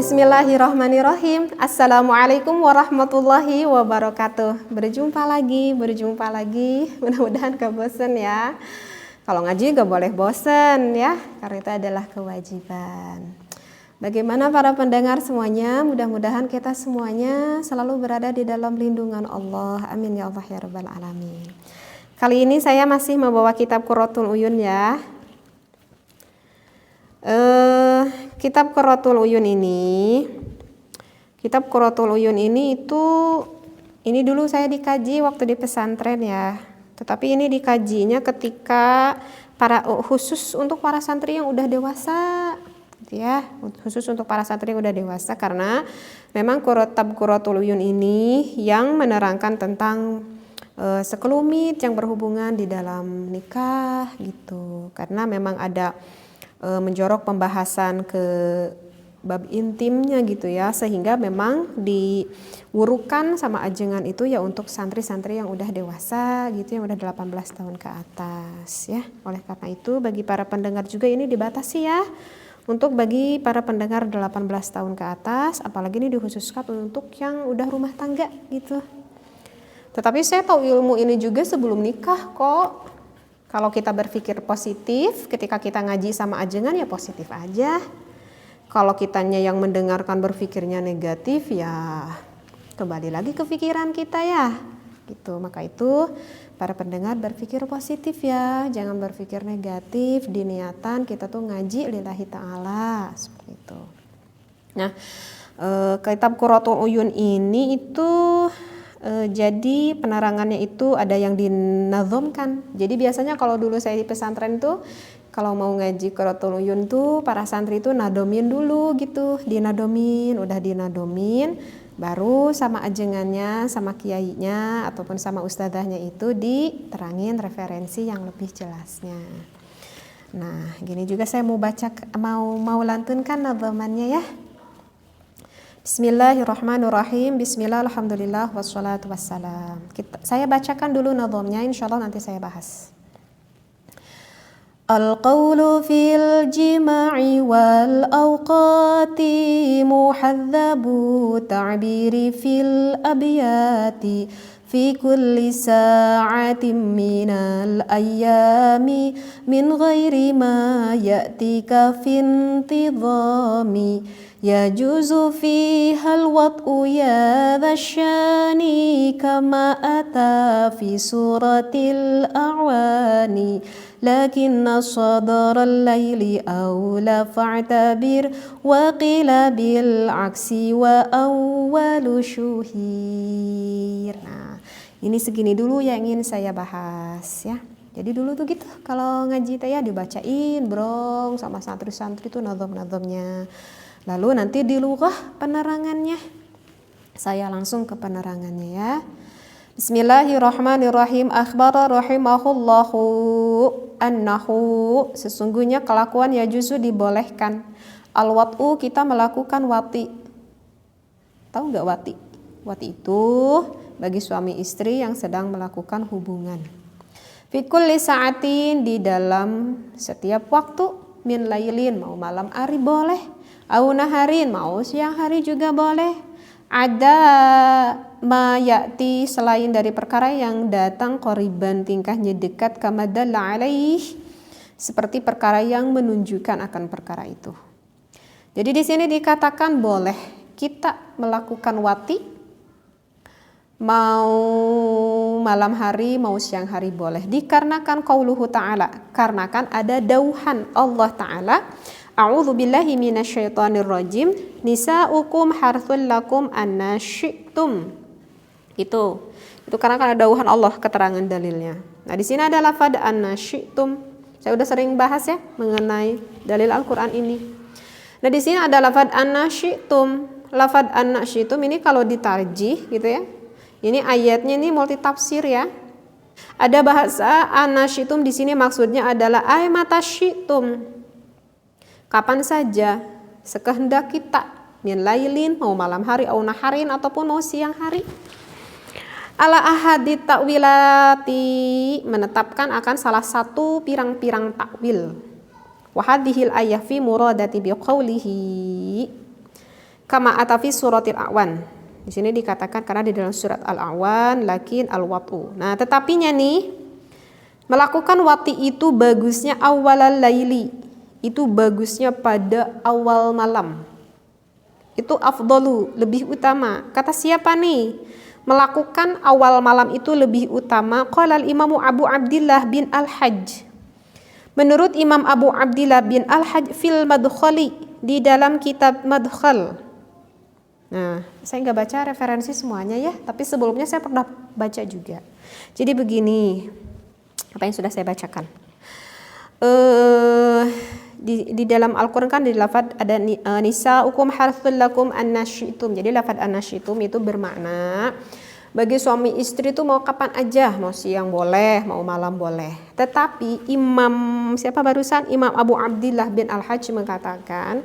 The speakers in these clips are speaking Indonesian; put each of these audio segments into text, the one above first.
Bismillahirrahmanirrahim. Assalamualaikum warahmatullahi wabarakatuh. Berjumpa lagi. Mudah-mudahan gak bosen ya. Kalau ngaji gak boleh bosen ya, karena itu adalah kewajiban. Bagaimana para pendengar semuanya? Mudah-mudahan kita semuanya selalu berada di dalam lindungan Allah. Amin ya Allah ya Rabbal Alamin. Kali ini saya masih membawa kitab Qurratul Uyun ya. Kitab Qurratul Uyun ini ini dulu saya dikaji waktu di pesantren ya. Tetapi ini dikajinya ketika khusus untuk para santri yang udah dewasa gitu ya. Khusus untuk para santri yang udah dewasa, karena memang kitab Qurratul Uyun ini yang menerangkan tentang sekelumit yang berhubungan di dalam nikah gitu. Karena memang ada menjorok pembahasan ke bab intimnya gitu ya, sehingga memang diwurukan sama ajengan itu ya untuk santri-santri yang udah dewasa gitu, yang udah 18 tahun ke atas ya. Oleh karena itu bagi para pendengar juga ini dibatasi ya, untuk bagi para pendengar 18 tahun ke atas, apalagi ini dikhususkan untuk yang udah rumah tangga gitu. Tetapi saya tahu ilmu ini juga sebelum nikah kok. Kalau kita berpikir positif, ketika kita ngaji sama ajengan ya positif aja. Kalau kitanya yang mendengarkan berpikirnya negatif ya kembali lagi ke pikiran kita ya. Gitu. Maka itu para pendengar berpikir positif ya, jangan berpikir negatif. Di niatan kita tuh ngaji lillahi ta'ala seperti itu. Nah, kitab Qurratul Uyun ini itu jadi penerangannya itu ada yang dinazomkan. Jadi biasanya kalau dulu saya di pesantren tuh kalau mau ngaji Qurratul Uyun tuh para santri itu nadomin dulu gitu, udah dinadomin, baru sama ajengannya, sama kiainya ataupun sama ustadzahnya itu diterangin referensi yang lebih jelasnya. Nah, gini juga saya mau lantunkan nazomannya ya. Bismillahirrahmanirrahim. Bismillah, alhamdulillah, wassalatu wassalam. Saya bacakan dulu nazomnya, insyaallah nanti saya bahas. Al-qawlu fil jima'i wal awqati muhadzabu ta'biri fil abiyati fi kulli sa'atin minal ayyami min ghairi ma ya'tika fintidhami yajuzu fiha al-wat'u ya dhasyani kama ata fi suratil a'wani lakinna sadaral layli awla fa'tabir wa qila bil aksi wa awwalu syuhir. Nah, ini segini dulu yang ingin saya bahas ya. Jadi dulu tuh gitu kalau ngaji teh ya dibacain brong sama santri-santri tuh nazom-nazomnya. Lalu nanti di lughah penerangannya. Saya langsung ke penerangannya ya. Bismillahirrahmanirrahim. Akhbara rahimahullahu annahu, sesungguhnya kelakuan yajuzu dibolehkan. Al-wat'u, kita melakukan wati. Tahu nggak wati? Wati itu bagi suami istri yang sedang melakukan hubungan. Fi kulli sa'atin, di dalam setiap waktu, min lailin, mau malam hari boleh, au naharin, mau siang hari juga boleh. Ada ma ya'ti, selain dari perkara yang datang qoriban, tingkahnya dekat, kama dalla alaih, seperti perkara yang menunjukkan akan perkara itu. Jadi di sini dikatakan boleh kita melakukan wati, mau malam hari mau siang hari boleh, dikarenakan qauluhu ta'ala, karena kan ada dauhan Allah Ta'ala, a'udzu billahi minasyaitonir rajim, nisa'ukum harthul lakum anna syi'tum. Itu karena kan ada dauhan Allah, keterangan dalilnya. Nah, di sini ada lafaz anna syi'tum. Saya udah sering bahas ya mengenai dalil Al-Qur'an ini. Nah, di sini ada lafaz anna syi'tum. Lafaz anna syi'tum ini kalau ditarjih gitu ya. Ini ayatnya ini multi tafsir ya. Ada bahasa anna syi'tum di sini maksudnya adalah ay mata syi'tum. Kapan saja sekehendak kita, min lailin, mau malam hari, au naharin, ataupun mau siang hari. Ala ahadit ta'wilati, menetapkan akan salah satu pirang-pirang takwil. Wa hadhil ayah fi muradati biqaulihi. Kama atafi suratil A'wan. Di sini dikatakan karena di dalam surat Al-A'wan lakin al-wat'u. Nah, tetapinya nih melakukan wati itu bagusnya awalal laili. Itu bagusnya pada awal malam. Itu afdalu, lebih utama. Kata siapa nih? Melakukan awal malam itu lebih utama. Qala al-Imamu Abu Abdillah bin Al-Hajj. Menurut Imam Abu Abdillah bin Al-Hajj fil Madkhali, di dalam kitab Madkhal. Nah, saya nggak baca referensi semuanya ya, tapi sebelumnya saya pernah baca juga. Jadi begini, apa yang sudah saya bacakan. Di dalam Al-Quran kan di lafaz ada nisa'ukum harthul lakum annasyitum. Jadi lafaz annasyitum itu bermakna bagi suami istri itu mau kapan aja, mau siang boleh, mau malam boleh. Tetapi Imam Abu Abdillah bin Al-Hajj mengatakan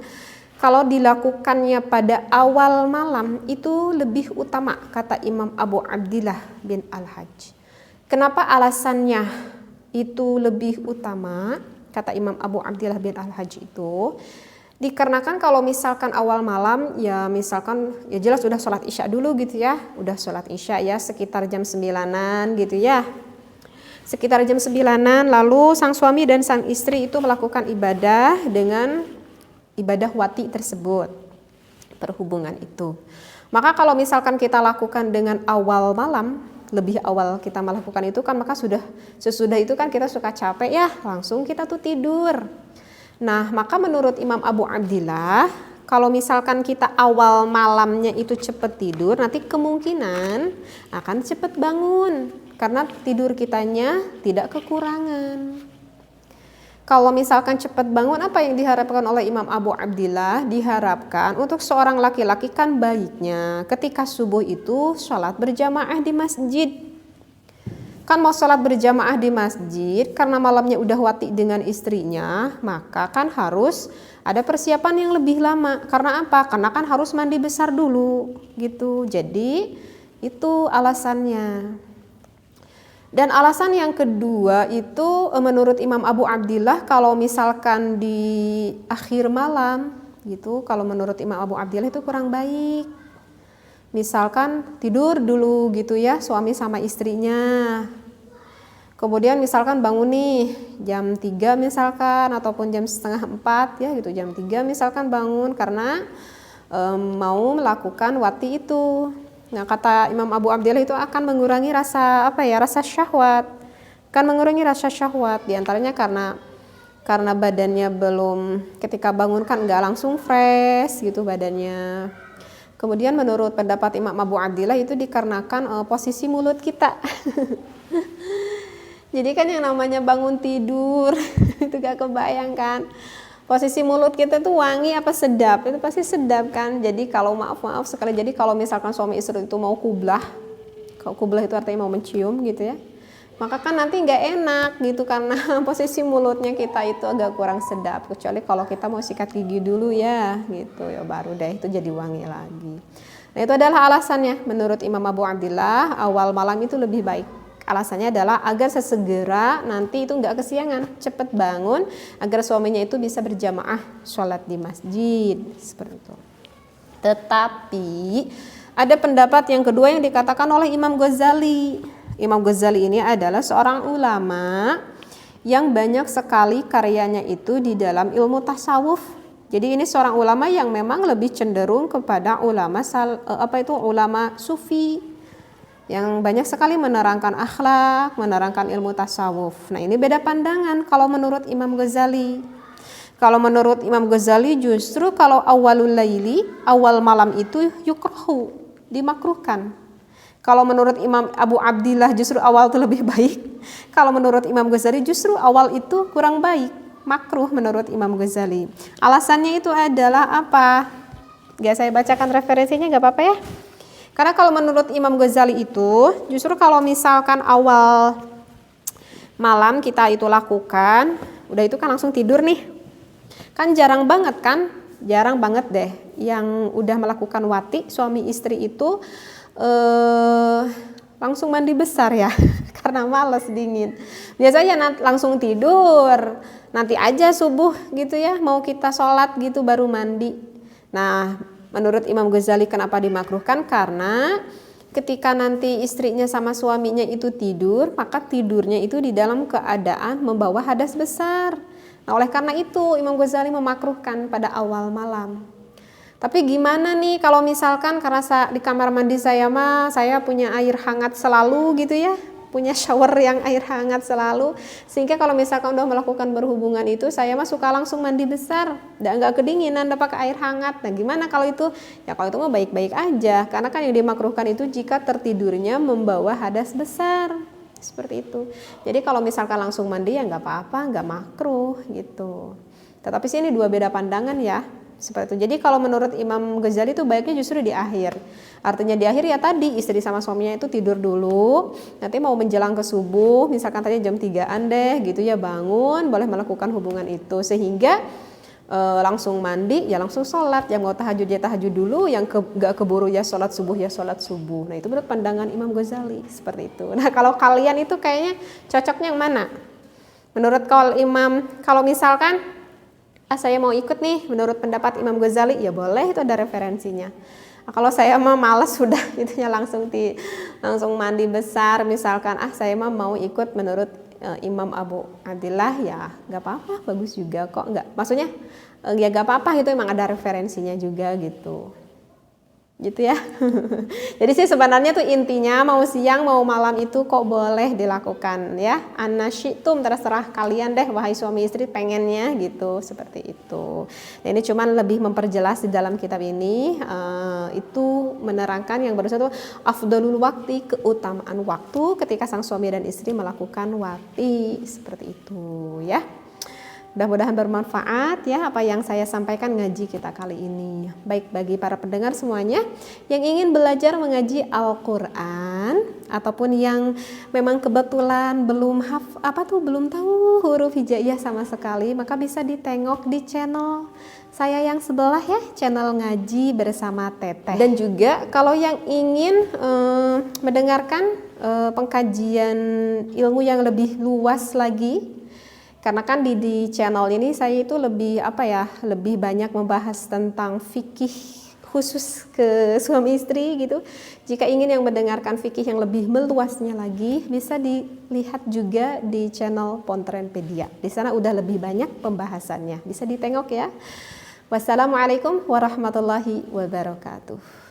kalau dilakukannya pada awal malam itu lebih utama, kata Imam Abu Abdillah bin Al-Hajj. Kenapa alasannya itu lebih utama, kata Imam Abu Abdillah bin Al-Hajj itu? Dikarenakan kalau misalkan awal malam ya misalkan ya jelas udah sholat isya dulu gitu ya, udah sholat isya ya sekitar jam 9-an gitu ya. Sekitar jam 9-an lalu sang suami dan sang istri itu melakukan ibadah dengan ibadah wati tersebut, perhubungan itu. Maka kalau misalkan kita lakukan dengan awal malam, lebih awal kita melakukan itu kan maka sesudah itu kan kita suka capek ya, langsung kita tuh tidur. Nah, maka menurut Imam Abu Abdillah, kalau misalkan kita awal malamnya itu cepat tidur, nanti kemungkinan akan cepat bangun karena tidur kitanya tidak kekurangan. Kalau misalkan cepat bangun, apa yang diharapkan oleh Imam Abu Abdillah? Diharapkan untuk seorang laki-laki kan baiknya ketika subuh itu sholat berjamaah di masjid. Kan mau sholat berjamaah di masjid karena malamnya udah wati dengan istrinya, maka kan harus ada persiapan yang lebih lama. Karena apa? Karena kan harus mandi besar dulu gitu. Jadi itu alasannya. Dan alasan yang kedua itu menurut Imam Abu Abdillah kalau misalkan di akhir malam gitu, kalau menurut Imam Abu Abdillah itu kurang baik. Misalkan tidur dulu gitu ya suami sama istrinya. Kemudian misalkan bangun nih jam 3 misalkan ataupun jam setengah 4 ya gitu, jam 3 misalkan bangun karena mau melakukan wati itu. Nah, kata Imam Abu Abdillah itu akan mengurangi rasa rasa syahwat. Kan mengurangi rasa syahwat diantaranya karena badannya belum ketika bangun kan nggak langsung fresh gitu badannya. Kemudian menurut pendapat Imam Abu Abdillah itu dikarenakan posisi mulut kita. Jadi kan yang namanya bangun tidur itu gak kebayangkan. Posisi mulut kita tuh wangi apa sedap, itu pasti sedap kan. Jadi kalau maaf sekali, jadi kalau misalkan suami istri itu mau kublah, kalau kublah itu artinya mau mencium gitu ya, maka kan nanti nggak enak gitu karena posisi mulutnya kita itu agak kurang sedap. Kecuali kalau kita mau sikat gigi dulu ya gitu ya baru deh itu jadi wangi lagi. Nah itu adalah alasannya menurut Imam Abu Abdillah awal malam itu lebih baik. Alasannya adalah agar sesegera nanti itu nggak kesiangan, cepat bangun agar suaminya itu bisa berjamaah sholat di masjid seperti itu. Tetapi ada pendapat yang kedua yang dikatakan oleh Imam Ghazali. Imam Ghazali ini adalah seorang ulama yang banyak sekali karyanya itu di dalam ilmu tasawuf. Jadi ini seorang ulama yang memang lebih cenderung kepada ulama ulama sufi. Yang banyak sekali menerangkan akhlak, menerangkan ilmu tasawuf. Nah ini beda pandangan kalau menurut Imam Ghazali. Kalau menurut Imam Ghazali justru kalau awalul laili, awal malam itu yukrahu, dimakruhkan. Kalau menurut Imam Abu Abdillah justru awal itu lebih baik. Kalau menurut Imam Ghazali justru awal itu kurang baik, makruh menurut Imam Ghazali. Alasannya itu adalah apa? Gak saya bacakan referensinya gak apa-apa ya? Karena kalau menurut Imam Ghazali itu justru kalau misalkan awal malam kita itu lakukan, udah itu kan langsung tidur nih. Kan jarang banget deh yang udah melakukan wati suami istri itu langsung mandi besar ya karena malas dingin. Biasanya langsung tidur, nanti aja subuh gitu ya mau kita sholat gitu baru mandi. Nah Menurut Imam Ghazali kenapa dimakruhkan? Karena ketika nanti istrinya sama suaminya itu tidur, maka tidurnya itu di dalam keadaan membawa hadas besar. Nah, oleh karena itu Imam Ghazali memakruhkan pada awal malam. Tapi gimana nih kalau misalkan karena di kamar mandi saya mah saya punya air hangat selalu gitu ya, punya shower yang air hangat selalu, sehingga kalau misalkan udah melakukan berhubungan itu saya mah suka langsung mandi besar, nggak kedinginan, udah pakai air hangat. Nah gimana kalau itu? Ya kalau itu mah baik-baik aja, karena kan yang dimakruhkan itu jika tertidurnya membawa hadas besar, seperti itu. Jadi kalau misalkan langsung mandi ya nggak apa-apa, nggak makruh gitu. Tetapi sih ini dua beda pandangan ya. Seperti itu. Jadi kalau menurut Imam Ghazali itu baiknya justru di akhir. Artinya di akhir ya tadi istri sama suaminya itu tidur dulu. Nanti mau menjelang ke subuh, misalkan tadi jam 3-an deh gitu ya, bangun, boleh melakukan hubungan itu sehingga langsung mandi ya langsung sholat. Yang mau tahajud ya tahajud dulu, yang gak keburu ya sholat subuh ya sholat subuh. Nah itu menurut pandangan Imam Ghazali seperti itu. Nah kalau kalian itu kayaknya cocoknya yang mana? Menurut kalau misalkan saya mau ikut nih menurut pendapat Imam Ghazali, ya boleh, itu ada referensinya. Nah, kalau saya mah males sudah itunya langsung mandi besar, misalkan saya mah mau ikut menurut Imam Abu Abdillah, ya nggak apa-apa, bagus juga kok, nggak, maksudnya ya nggak apa-apa gitu, emang ada referensinya juga gitu ya. Jadi sih sebenarnya tuh intinya mau siang mau malam itu kok boleh dilakukan ya. Anasyitum, terserah kalian deh wahai suami istri pengennya gitu, seperti itu. Nah, ini cuman lebih memperjelas di dalam kitab ini itu menerangkan yang barusan itu afdalul waktu, keutamaan waktu ketika sang suami dan istri melakukan wati, seperti itu ya. Mudah-mudahan bermanfaat ya apa yang saya sampaikan ngaji kita kali ini. Baik bagi para pendengar semuanya yang ingin belajar mengaji Al-Qur'an ataupun yang memang kebetulan belum tahu huruf hijaiyah sama sekali, maka bisa ditengok di channel saya yang sebelah ya, channel ngaji bersama Teteh. Dan juga kalau yang ingin mendengarkan pengkajian ilmu yang lebih luas lagi, karena kan di channel ini saya itu lebih lebih banyak membahas tentang fikih khusus ke suami istri gitu. Jika ingin yang mendengarkan fikih yang lebih meluasnya lagi, bisa dilihat juga di channel Pontrenpedia. Di sana udah lebih banyak pembahasannya, bisa ditengok ya. Wassalamualaikum warahmatullahi wabarakatuh.